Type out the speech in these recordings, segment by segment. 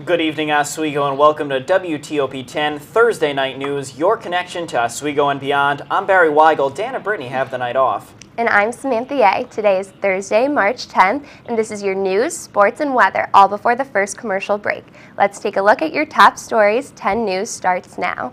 Good evening, Oswego, and welcome to WTOP 10 Thursday Night News, your connection to Oswego and beyond. I'm Barry Wygel. Dan and Brittany have the night off. And I'm Samantha. Today is Thursday, March 10th, and this is your news, sports, and weather, all before the first commercial break. Let's take a look at your top stories. 10 News starts now.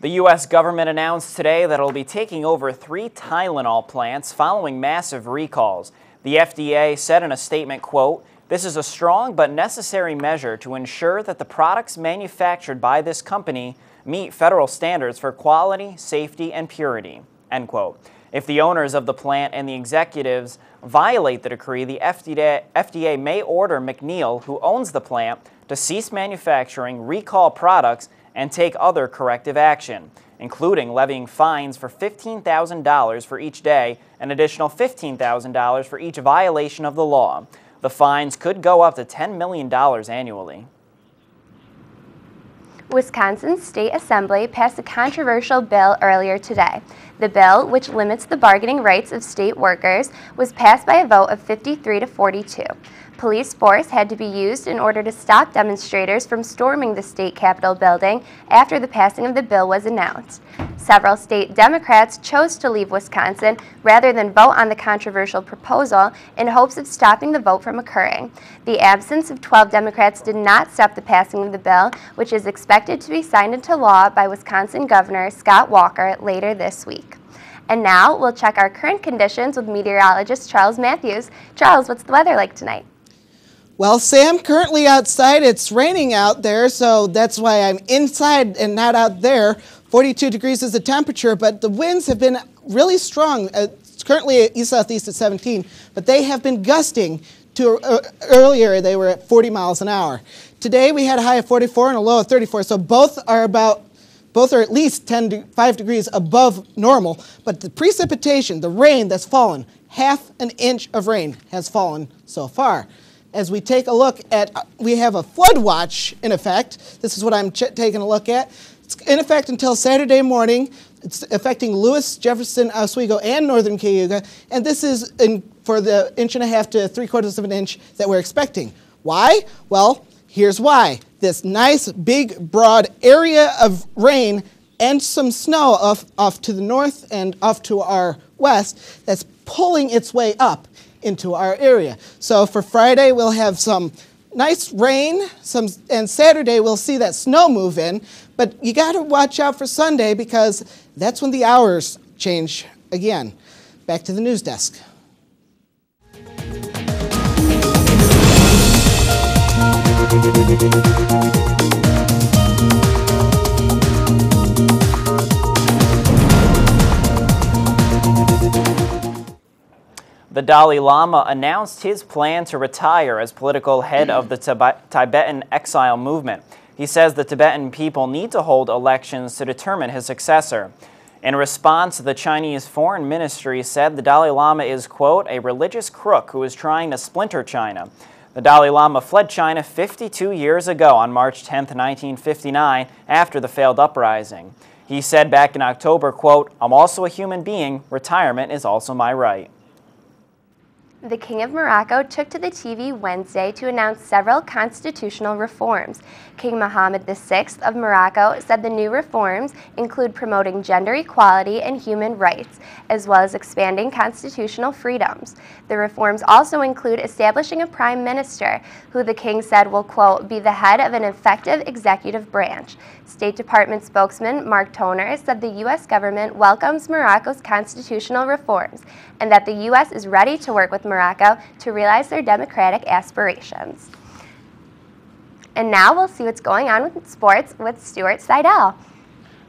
The U.S. government announced today that it will be taking over 3 Tylenol plants following massive recalls. The FDA said in a statement, quote, "This is a strong but necessary measure to ensure that the products manufactured by this company meet federal standards for quality, safety, and purity," end quote. If the owners of the plant and the executives violate the decree, the FDA may order McNeil, who owns the plant, to cease manufacturing, recall products, and take other corrective action, including levying fines for $15,000 for each day, an additional $15,000 for each violation of the law. The fines could go up to $10 million annually. Wisconsin's State Assembly passed a controversial bill earlier today. The bill, which limits the bargaining rights of state workers, was passed by a vote of 53 to 42. Police force had to be used in order to stop demonstrators from storming the state capitol building after the passing of the bill was announced. Several state Democrats chose to leave Wisconsin rather than vote on the controversial proposal in hopes of stopping the vote from occurring. The absence of 12 Democrats did not stop the passing of the bill, which is expected to be signed into law by Wisconsin Governor Scott Walker later this week. And now we'll check our current conditions with meteorologist Charles Matthews. Charles, what's the weather like tonight? Well, Sam, currently outside, it's raining out there, so that's why I'm inside and not out there. 42 degrees is the temperature, but the winds have been really strong. It's currently east-southeast at 17, but they have been gusting to earlier they were at 40 miles an hour. Today we had a high of 44 and a low of 34, so both are at least 5 degrees above normal, but the precipitation, the rain that's fallen, half an inch of rain has fallen so far. As we take a look at, we have a flood watch in effect. This is what I'm taking a look at. It's in effect until Saturday morning. It's affecting Lewis, Jefferson, Oswego, and northern Cayuga. And this is for the 1.5 to 3/4 of an inch that we're expecting. Why? Well, here's why. This nice, big, broad area of rain and some snow off to the north and off to our west that's pulling its way up into our area. So for Friday, we'll have some nice rain, and Saturday we'll see that snow move in, but you got to watch out for Sunday because that's when the hours change again. Back to the news desk. The Dalai Lama announced his plan to retire as political head of the Tibetan exile movement. He says the Tibetan people need to hold elections to determine his successor. In response, the Chinese Foreign Ministry said the Dalai Lama is, quote, "a religious crook who is trying to splinter China." The Dalai Lama fled China 52 years ago on March 10, 1959, after the failed uprising. He said back in October, quote, "I'm also a human being. Retirement is also my right." The King of Morocco took to the TV Wednesday to announce several constitutional reforms. King Mohammed VI of Morocco said the new reforms include promoting gender equality and human rights, as well as expanding constitutional freedoms. The reforms also include establishing a prime minister, who the king said will, quote, "be the head of an effective executive branch." State Department spokesman Mark Toner said the U.S. government welcomes Morocco's constitutional reforms and that the U.S. is ready to work with Morocco to realize their democratic aspirations. And now we'll see what's going on with sports with Stuart Seidel.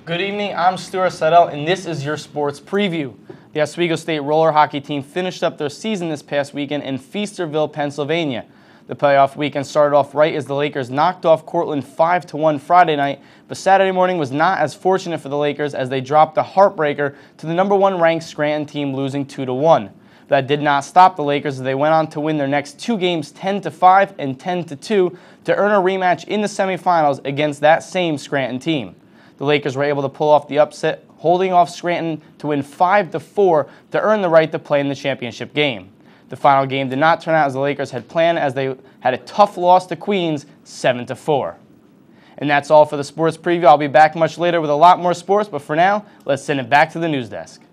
Good evening, I'm Stuart Seidel, and this is your sports preview. The Oswego State roller hockey team finished up their season this past weekend in Feasterville, Pennsylvania. The playoff weekend started off right as the Lakers knocked off Cortland 5-1 Friday night, but Saturday morning was not as fortunate for the Lakers as they dropped a heartbreaker to the #1 ranked Scranton team, losing 2-1. That did not stop the Lakers as they went on to win their next 2 games 10-5 and 10-2 to earn a rematch in the semifinals against that same Scranton team. The Lakers were able to pull off the upset, holding off Scranton to win 5-4 to earn the right to play in the championship game. The final game did not turn out as the Lakers had planned, as they had a tough loss to Queens, 7-4. And that's all for the sports preview. I'll be back much later with a lot more sports, but for now, let's send it back to the news desk.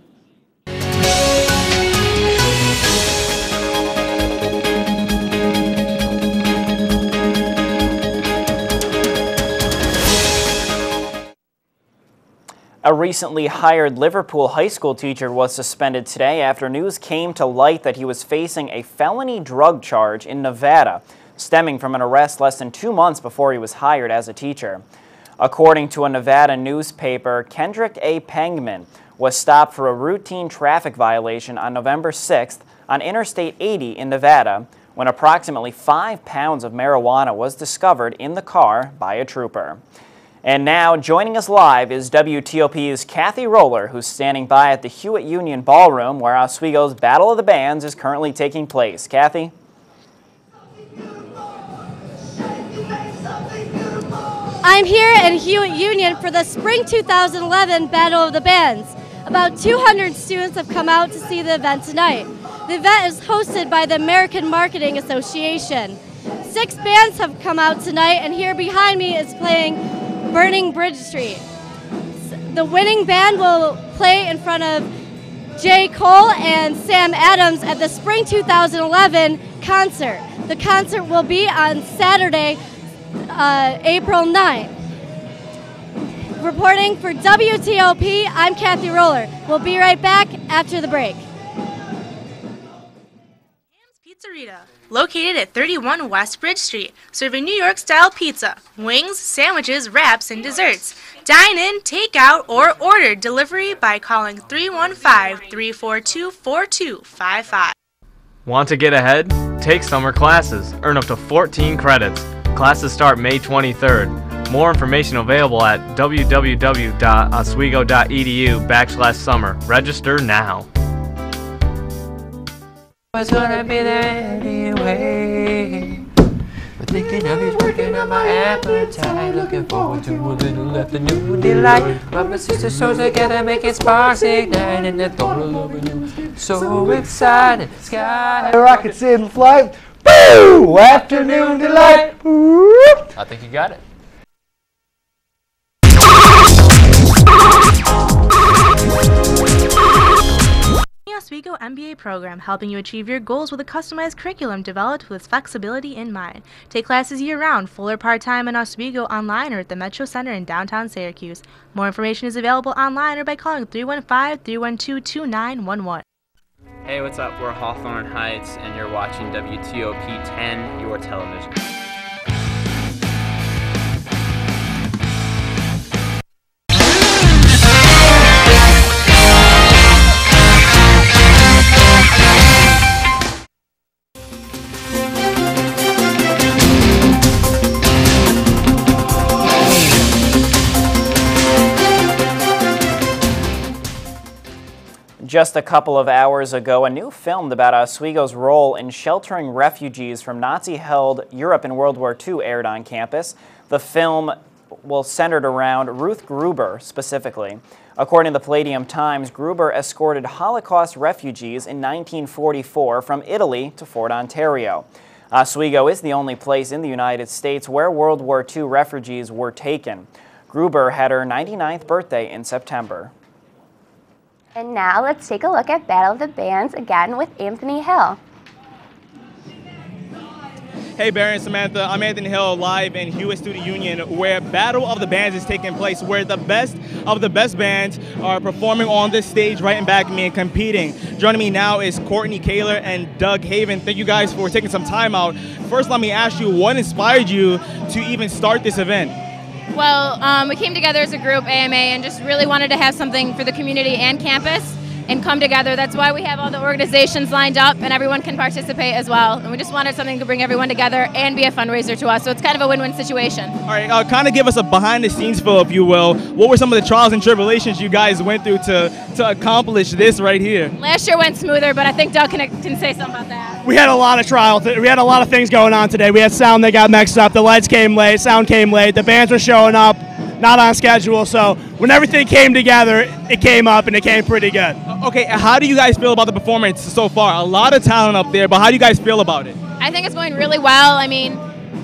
A recently hired Liverpool high school teacher was suspended today after news came to light that he was facing a felony drug charge in Nevada, stemming from an arrest less than 2 months before he was hired as a teacher. According to a Nevada newspaper, Kendrick A. Pengman was stopped for a routine traffic violation on November 6th on Interstate 80 in Nevada when approximately 5 pounds of marijuana was discovered in the car by a trooper. And now, joining us live is WTOP's Cathy Roller, who's standing by at the Hewitt Union Ballroom, where Oswego's Battle of the Bands is currently taking place. Cathy? I'm here at Hewitt Union for the Spring 2011 Battle of the Bands. About 200 students have come out to see the event tonight. The event is hosted by the American Marketing Association. 6 bands have come out tonight, and here behind me is playing Burning Bridge Street. The winning band will play in front of J. Cole and Sam Adams at the Spring 2011 concert. The concert will be on Saturday, April 9th. Reporting for WTOP, I'm Cathy Roller. We'll be right back after the break. Pizzeria, located at 31 West Bridge Street, serving New York-style pizza, wings, sandwiches, wraps, and desserts. Dine in, take out, or order delivery by calling 315-342-4255. Want to get ahead? Take summer classes. Earn up to 14 credits. Classes start May 23rd. More information available at www.oswego.edu/summer. Register now. Was gonna be there anyway. But thinking of you's working on my appetite. Looking forward to a little afternoon delight. Rub my sister shows together, making sparks ignite. And the thought of loving you, so excited. Sky rockets in flight. Boo! Afternoon delight. I think you got it. Oswego MBA program, helping you achieve your goals with a customized curriculum developed with flexibility in mind. Take classes year-round, full or part-time in Oswego, online or at the Metro Center in downtown Syracuse. More information is available online or by calling 315-312-2911. Hey, what's up? We're Hawthorne Heights, and you're watching WTOP 10, your television. Just a couple of hours ago, a new film about Oswego's role in sheltering refugees from Nazi-held Europe in World War II aired on campus. The film centered around Ruth Gruber specifically. According to the Palladium Times, Gruber escorted Holocaust refugees in 1944 from Italy to Fort Ontario. Oswego is the only place in the United States where World War II refugees were taken. Gruber had her 99th birthday in September. And now let's take a look at Battle of the Bands again with Anthony Hill. Hey Barry and Samantha, I'm Anthony Hill live in Hewitt Student Union where Battle of the Bands is taking place, where the best of the best bands are performing on this stage right in back of me and competing. Joining me now is Courtney Kaler and Doug Haven. Thank you guys for taking some time out. First, let me ask you, what inspired you to even start this event? Well, we came together as a group, AMA, and just really wanted to have something for the community and campus and come together. That's why we have all the organizations lined up and everyone can participate as well. And we just wanted something to bring everyone together and be a fundraiser to us. So it's kind of a win-win situation. All right, kind of give us a behind-the-scenes feel, if you will. What were some of the trials and tribulations you guys went through to accomplish this right here? Last year went smoother, but I think Doug can say something about that. We had a lot of trials. We had a lot of things going on today. We had sound that got mixed up. The lights came late. Sound came late. The bands were showing up, not on schedule. So when everything came together, it came up and it came pretty good. Okay, how do you guys feel about the performance so far? A lot of talent up there, but how do you guys feel about it? I think it's going really well. I mean,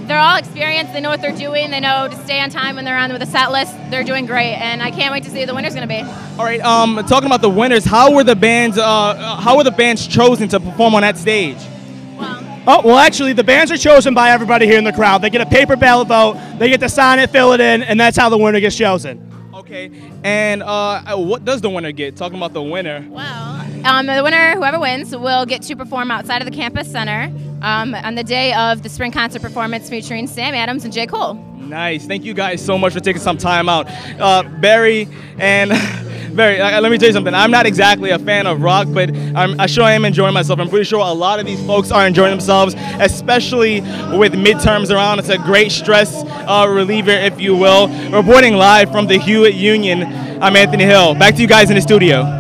they're all experienced. They know what they're doing. They know to stay on time when they're on with a set list. They're doing great, and I can't wait to see who the winner's going to be. All right, talking about the winners, how were the bands chosen to perform on that stage? Well, actually, the bands are chosen by everybody here in the crowd. They get a paper ballot vote. They get to sign it, fill it in, and that's how the winner gets chosen. Okay, and what does the winner get? Talking about the winner. Well, the winner, whoever wins, will get to perform outside of the campus center on the day of the spring concert performance featuring Sam Adams and J. Cole. Nice. Thank you guys so much for taking some time out. Barry and Barry, let me tell you something. I'm not exactly a fan of rock, but I sure am enjoying myself. I'm pretty sure a lot of these folks are enjoying themselves, especially with midterms around. It's a great stress reliever, if you will. Reporting live from the Hewitt Union, I'm Anthony Hill. Back to you guys in the studio.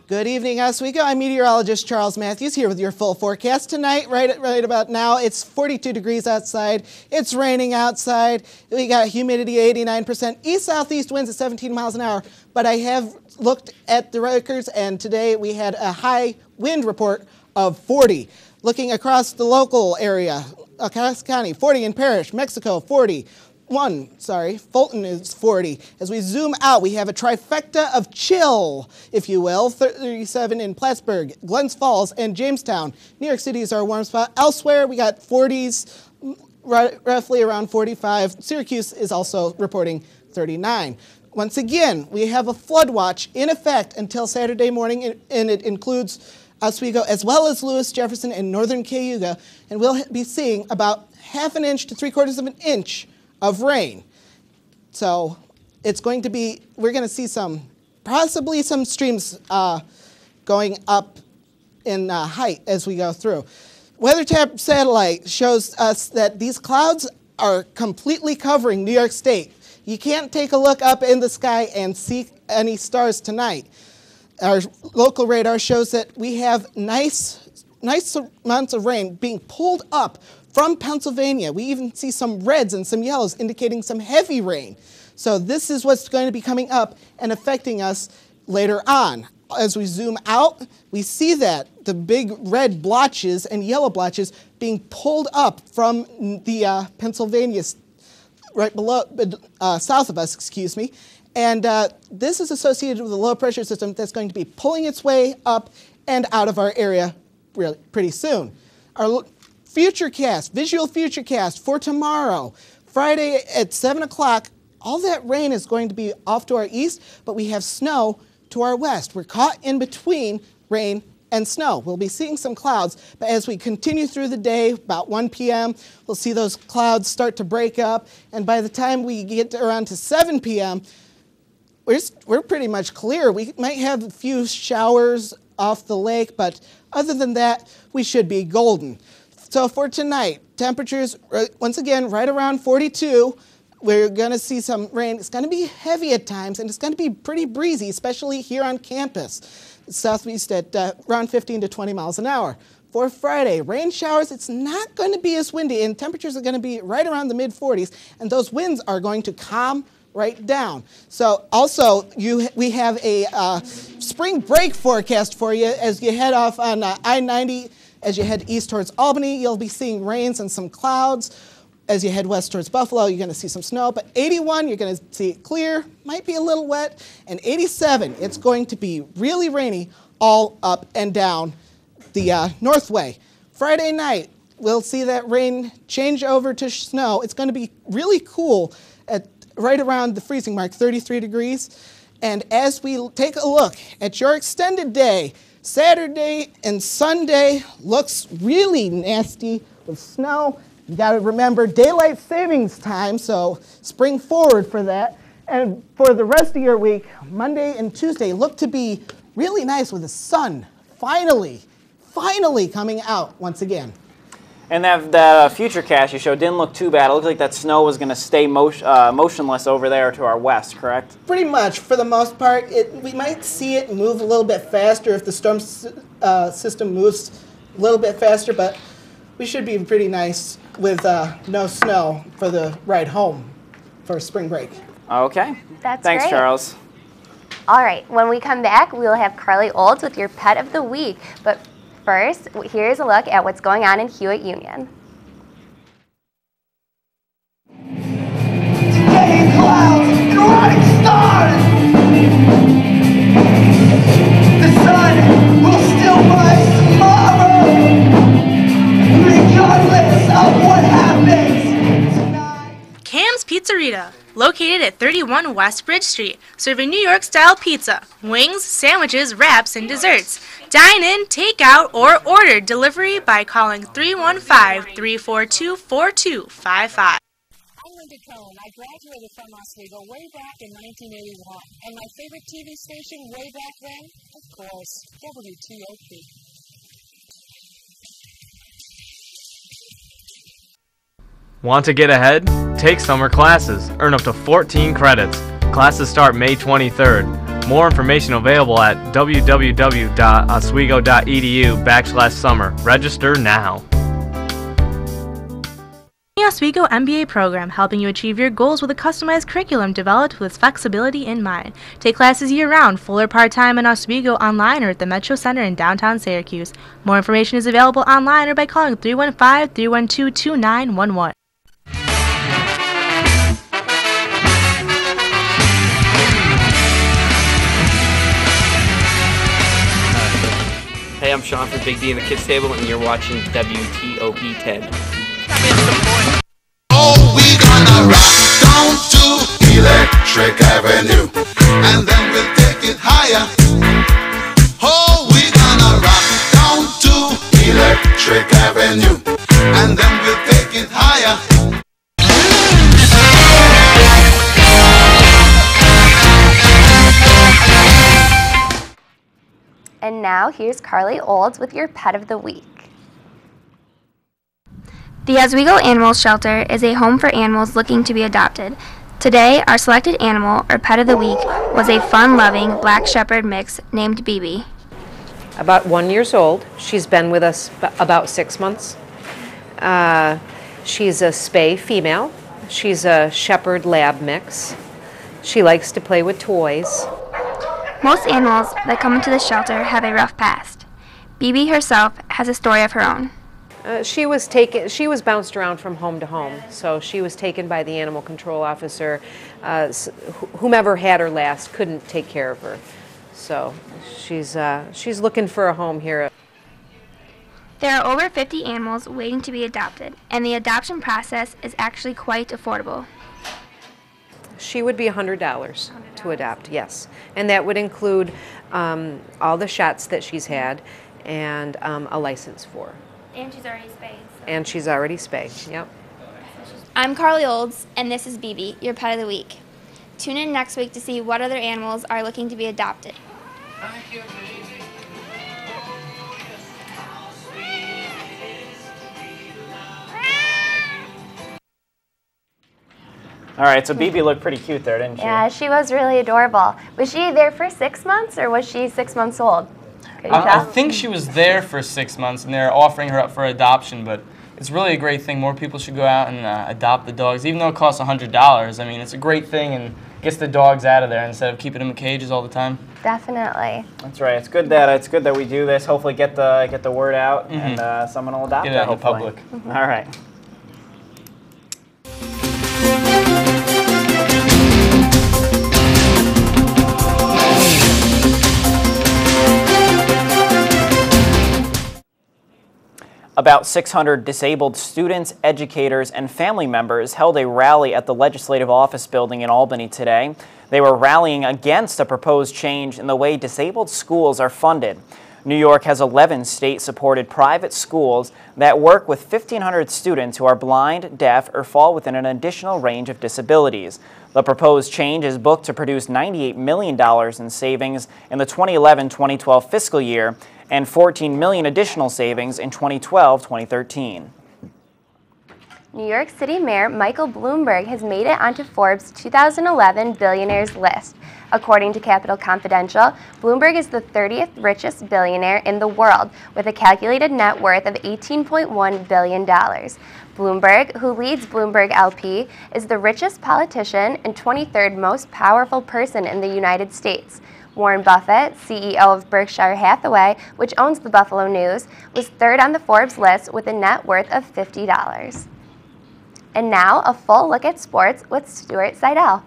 Good evening, Oswego. I'm meteorologist Charles Matthews here with your full forecast tonight. Right about now, it's 42 degrees outside. It's raining outside. We got humidity 89%. East-southeast winds at 17 miles an hour. But I have looked at the records, and today we had a high wind report of 40. Looking across the local area, Cass County, 40 in Parrish, Mexico, 40. Fulton is 40. As we zoom out, we have a trifecta of chill, if you will. 37 in Plattsburgh, Glens Falls, and Jamestown. New York City is our warm spot. Elsewhere, we got 40s, roughly around 45. Syracuse is also reporting 39. Once again, we have a flood watch in effect until Saturday morning, and it includes Oswego as well as Lewis, Jefferson, and northern Cayuga, and we'll be seeing about half an inch to 3/4 of an inch of rain. So it's going to be, we're going to see possibly some streams going up in height as we go through. WeatherTap satellite shows us that these clouds are completely covering New York State. You can't take a look up in the sky and see any stars tonight. Our local radar shows that we have nice amounts of rain being pulled up from Pennsylvania. We even see some reds and some yellows indicating some heavy rain. So this is what's going to be coming up and affecting us later on. As we zoom out, we see that the big red blotches and yellow blotches being pulled up from the Pennsylvania, right below, south of us, excuse me. And this is associated with a low pressure system that's going to be pulling its way up and out of our area really pretty soon. Our visual futurecast for tomorrow, Friday at 7 o'clock, all that rain is going to be off to our east, but we have snow to our west. We're caught in between rain and snow. We'll be seeing some clouds, but as we continue through the day, about 1 p.m., we'll see those clouds start to break up, and by the time we get around to 7 p.m., we're pretty much clear. We might have a few showers off the lake, but other than that, we should be golden. So for tonight, temperatures, once again, right around 42. We're going to see some rain. It's going to be heavy at times, and it's going to be pretty breezy, especially here on campus. Southeast at around 15 to 20 miles an hour. For Friday, rain showers, it's not going to be as windy, and temperatures are going to be right around the mid-40s, and those winds are going to calm right down. So also, we have a spring break forecast for you as you head off on I-90. As you head east towards Albany, you'll be seeing rains and some clouds. As you head west towards Buffalo, you're going to see some snow. But 81, you're going to see it clear, might be a little wet. And 87, it's going to be really rainy all up and down the Northway. Friday night, we'll see that rain change over to snow. It's going to be really cool at right around the freezing mark, 33 degrees. And as we take a look at your extended day, Saturday and Sunday looks really nasty with snow. You got to remember daylight savings time, so spring forward for that. And for the rest of your week, Monday and Tuesday look to be really nice with the sun finally coming out once again. And that futurecast you showed didn't look too bad. It looked like that snow was going to stay motionless over there to our west, correct? Pretty much, for the most part. We might see it move a little bit faster if the storm system moves a little bit faster, but we should be pretty nice with no snow for the ride home for spring break. Okay. Thanks, great. Charles. All right, when we come back, we will have Carly Olds with your Pet of the Week. But first, here's a look at what's going on in Hewitt Union. Today in clouds and running stars, the sun will still rise tomorrow, regardless of what happens tonight. Cam's Pizzerita, located at 31 West Bridge Street, serving New York-style pizza, wings, sandwiches, wraps, and desserts. Dine in, take out, or order delivery by calling 315-342-4255. I graduated from Oswego way back in 1981, and my favorite TV station way back then, of course, WTOP. Want to get ahead? Take summer classes. Earn up to 14 credits. Classes start May 23rd. More information available at www.oswego.edu/summer. Register now. The Oswego MBA program, helping you achieve your goals with a customized curriculum developed with flexibility in mind. Take classes year-round, full or part-time in Oswego, online or at the Metro Center in downtown Syracuse. More information is available online or by calling 315-312-2911. Hey, I'm Sean from Big D and the Kids Table, and you're watching WTOP 10. Oh, we gonna rock down to Electric Avenue, and then we'll take it higher. Oh, we gonna rock down to Electric Avenue, and then we'll take it higher. And now, here's Carly Olds with your Pet of the Week. The Oswego Animal Shelter is a home for animals looking to be adopted. Today, our selected animal, or Pet of the Week, was a fun-loving Black Shepherd mix named BB. About 1 year old. She's been with us about 6 months. She's a spay female. She's a Shepherd Lab mix. She likes to play with toys. Most animals that come into the shelter have a rough past. BB herself has a story of her own. She was bounced around from home to home, so she was taken by the animal control officer. Whomever had her last couldn't take care of her, so she's looking for a home here. There are over 50 animals waiting to be adopted, and the adoption process is actually quite affordable. She would be $100 to adopt, yes, and that would include all the shots that she's had and a license for. And she's already spayed. And she's already spayed, yep. I'm Carly Olds, and this is BB, your Pet of the Week. Tune in next week to see what other animals are looking to be adopted. All right, so BB looked pretty cute there, didn't she? Yeah, she was really adorable. Was she there for 6 months, or was she 6 months old? I think she was there for 6 months, and they're offering her up for adoption, but it's really a great thing. More people should go out and adopt the dogs, even though it costs $100. I mean, it's a great thing and gets the dogs out of there instead of keeping them in cages all the time. Definitely. That's right. It's good that we do this. Hopefully, get the word out, and someone will adopt Get it out in the hopefully. public. All right. About 600 disabled students, educators, and family members held a rally at the Legislative Office Building in Albany today. They were rallying against a proposed change in the way disabled schools are funded. New York has 11 state-supported private schools that work with 1,500 students who are blind, deaf, or fall within an additional range of disabilities. The proposed change is booked to produce $98 million in savings in the 2011-2012 fiscal year and $14 million additional savings in 2012-2013. New York City Mayor Michael Bloomberg has made it onto Forbes' 2011 Billionaires list. According to Capital Confidential, Bloomberg is the 30th richest billionaire in the world, with a calculated net worth of $18.1 billion. Bloomberg, who leads Bloomberg LP, is the richest politician and 23rd most powerful person in the United States. Warren Buffett, CEO of Berkshire Hathaway, which owns the Buffalo News, was third on the Forbes list with a net worth of $50. And now, a full look at sports with Stuart Seidel.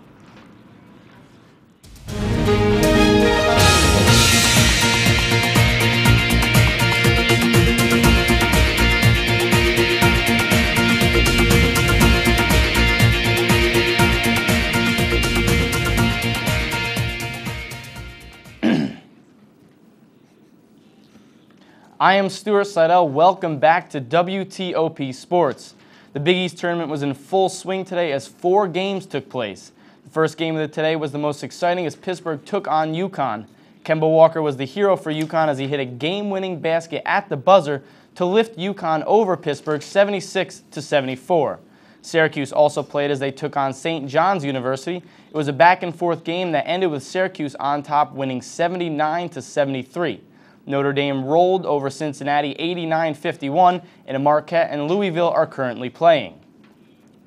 I am Stuart Seidel. Welcome back to WTOP Sports. The Big East tournament was in full swing today as 4 games took place. The first game of the today was the most exciting as Pittsburgh took on UConn. Kemba Walker was the hero for UConn as he hit a game-winning basket at the buzzer to lift UConn over Pittsburgh 76-74. Syracuse also played as they took on St. John's University. It was a back-and-forth game that ended with Syracuse on top, winning 79-73. Notre Dame rolled over Cincinnati 89-51, and Marquette and Louisville are currently playing.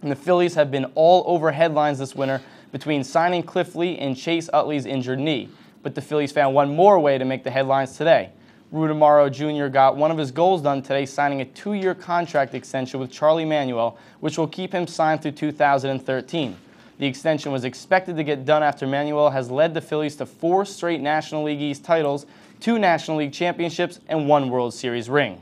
And the Phillies have been all over headlines this winter between signing Cliff Lee and Chase Utley's injured knee. But the Phillies found one more way to make the headlines today. Rudy Morrow Jr. got one of his goals done today, signing a 2-year contract extension with Charlie Manuel, which will keep him signed through 2013. The extension was expected to get done after Manuel has led the Phillies to 4 straight National League East titles, 2 National League championships, and 1 World Series ring.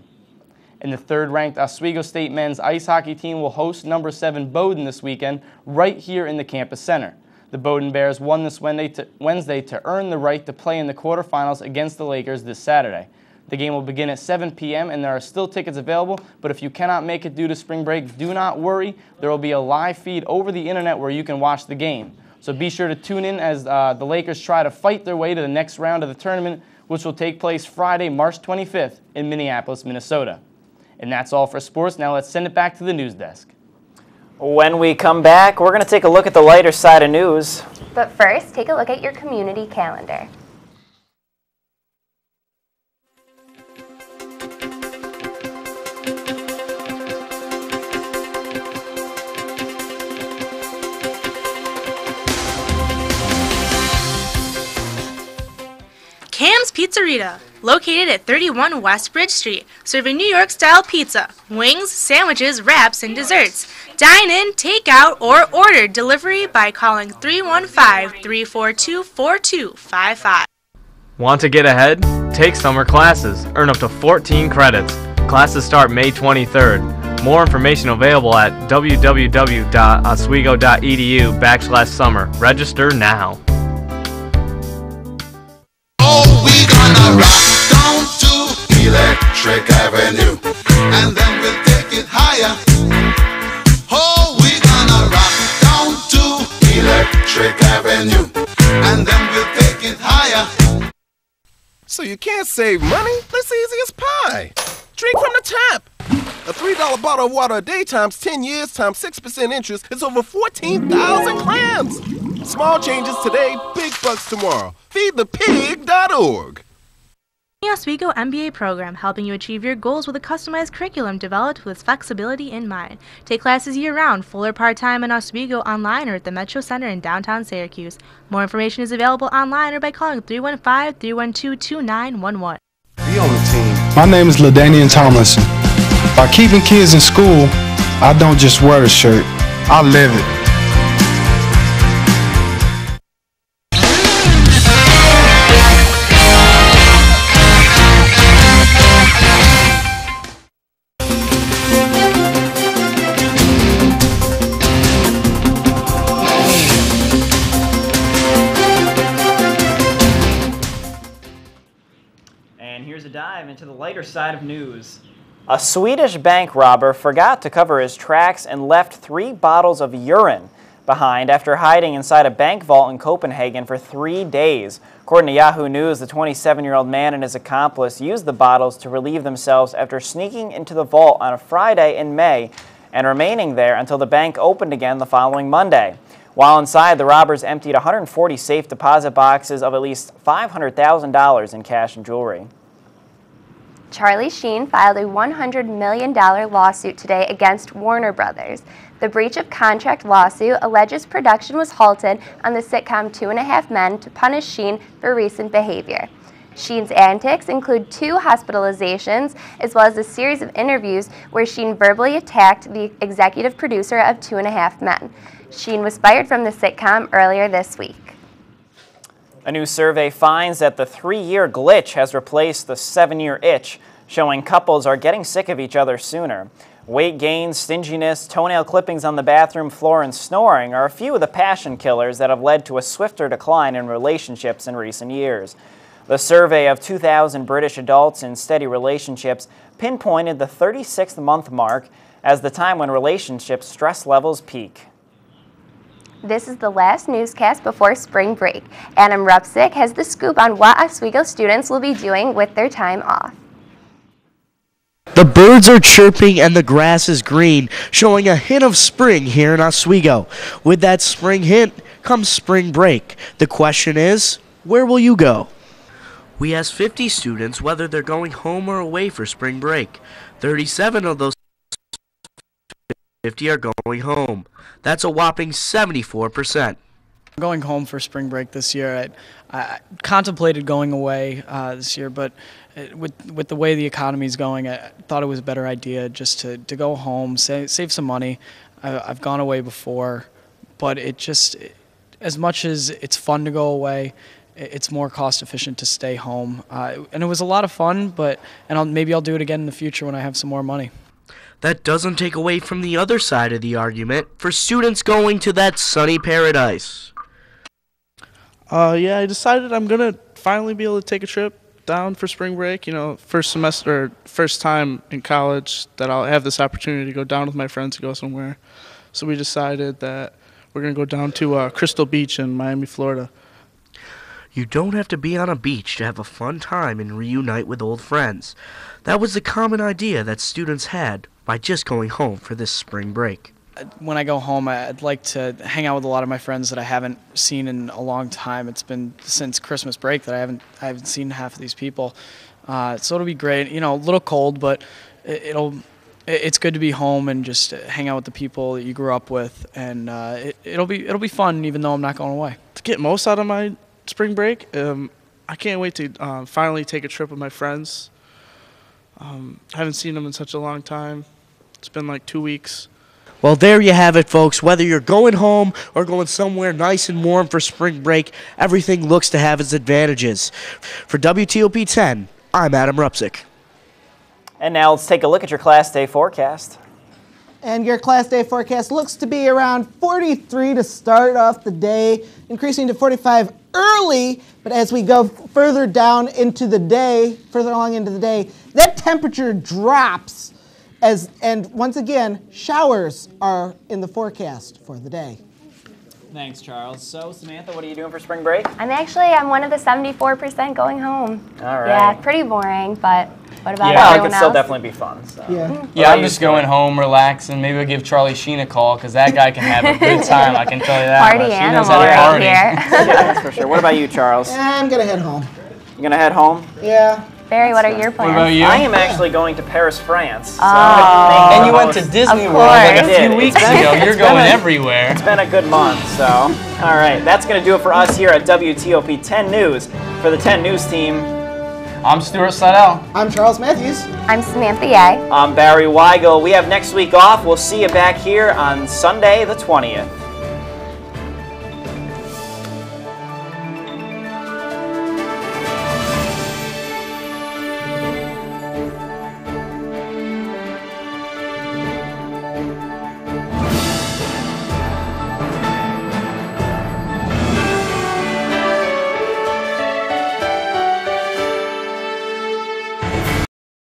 And the third-ranked Oswego State men's ice hockey team will host number 7 Bowdoin this weekend right here in the campus center. The Bowdoin Bears won this Wednesday to earn the right to play in the quarterfinals against the Lakers this Saturday. The game will begin at 7 p.m. and there are still tickets available, but if you cannot make it due to spring break, do not worry. There will be a live feed over the internet where you can watch the game. So be sure to tune in as the Lakers try to fight their way to the next round of the tournament, which will take place Friday, March 25th in Minneapolis, Minnesota. And that's all for sports. Now let's send it back to the news desk. When we come back, we're going to take a look at the lighter side of news. But first, take a look at your community calendar. Cam's Pizzeria, located at 31 West Bridge Street, serving New York-style pizza, wings, sandwiches, wraps, and desserts. Dine in, take out, or order delivery by calling 315-342-4255. Want to get ahead? Take summer classes. Earn up to 14 credits. Classes start May 23rd. More information available at www.oswego.edu/summer. Register now. Down to Electric Avenue, and then we'll take it higher. Oh, we're gonna rock down to Electric Avenue, and then we'll take it higher. So you can't save money? That's easy as pie. Drink from the tap. A $3 bottle of water a day times 10 years times 6% interest is over 14,000 clams. Small changes today, big bucks tomorrow. FeedThePig.org. The Oswego MBA program, helping you achieve your goals with a customized curriculum developed with flexibility in mind. Take classes year-round, full or part-time in Oswego, online or at the Metro Center in downtown Syracuse. More information is available online or by calling 315-312-2911. Be on the team. My name is LaDanian Tomlinson. By keeping kids in school, I don't just wear a shirt, I live it. Dive into the lighter side of news. A Swedish bank robber forgot to cover his tracks and left 3 bottles of urine behind after hiding inside a bank vault in Copenhagen for 3 days. According to Yahoo News, the 27-year-old man and his accomplice used the bottles to relieve themselves after sneaking into the vault on a Friday in May and remaining there until the bank opened again the following Monday. While inside, the robbers emptied 140 safe deposit boxes of at least $500,000 in cash and jewelry. Charlie Sheen filed a $100 million lawsuit today against Warner Brothers. The breach of contract lawsuit alleges production was halted on the sitcom 2.5 Men to punish Sheen for recent behavior. Sheen's antics include 2 hospitalizations, as well as a series of interviews where Sheen verbally attacked the executive producer of 2.5 Men. Sheen was fired from the sitcom earlier this week. A new survey finds that the 3-year glitch has replaced the 7-year itch, showing couples are getting sick of each other sooner. Weight gain, stinginess, toenail clippings on the bathroom floor, and snoring are a few of the passion killers that have led to a swifter decline in relationships in recent years. The survey of 2,000 British adults in steady relationships pinpointed the 36th month mark as the time when relationship stress levels peak. This is the last newscast before spring break. Adam Rupsick has the scoop on what Oswego students will be doing with their time off. The birds are chirping and the grass is green, showing a hint of spring here in Oswego. With that spring hint comes spring break. The question is, where will you go? We asked 50 students whether they're going home or away for spring break. 37 of those 50 are going home. That's a whopping 74%. I'm going home for spring break this year. I contemplated going away this year, but with the way the economy is going, I thought it was a better idea just to go home, save some money. I've gone away before, but as much as it's fun to go away, it's more cost efficient to stay home. And it was a lot of fun, maybe I'll do it again in the future when I have some more money. That doesn't take away from the other side of the argument for students going to that sunny paradise. Yeah, I decided I'm going to finally be able to take a trip down for spring break. You know, first time in college that I'll have this opportunity to go down with my friends to go somewhere. So we decided that we're going to go down to Crystal Beach in Miami, Florida. You don't have to be on a beach to have a fun time and reunite with old friends. That was the common idea that students had by just going home for this spring break. When I go home, I'd like to hang out with a lot of my friends that I haven't seen in a long time. It's been since Christmas break that I haven't seen half of these people. So it'll be great. You know, a little cold, but it's good to be home and just hang out with the people that you grew up with, and it'll be fun even though I'm not going away. To get most out of my spring break, I can't wait to finally take a trip with my friends. I haven't seen them in such a long time. It's been like 2 weeks. Well, there you have it, folks. Whether you're going home or going somewhere nice and warm for spring break, everything looks to have its advantages. For WTOP 10, I'm Adam Rupsick. And now let's take a look at your Class Day forecast. And your Class Day forecast looks to be around 43 to start off the day, increasing to 45 early, but as we go further along into the day, that temperature drops. And once again, showers are in the forecast for the day. Thanks, Charles. So, Samantha, what are you doing for spring break? I'm one of the 74% going home. All right. Yeah, pretty boring, but what about everyone it else? can still definitely be fun. So. Yeah, I'm just going home, relaxing. Maybe we'll give Charlie Sheen a call because that guy can have a good time. I can tell you that. Party He animal knows how to party. right here. Yeah, that's for sure. What about you, Charles? I'm going to head home. You going to head home? Yeah. Barry, what are your plans? What about you? I am actually going to Paris, France. So and you went to Disney World like a few weeks ago. You're going everywhere. It's been a good month, so. All right, that's going to do it for us here at WTOP 10 News. For the 10 News team, I'm Stuart Seidel. I'm Charles Matthews. I'm Samantha Yeh. I'm Barry Wygel. We have next week off. We'll see you back here on Sunday the 20th.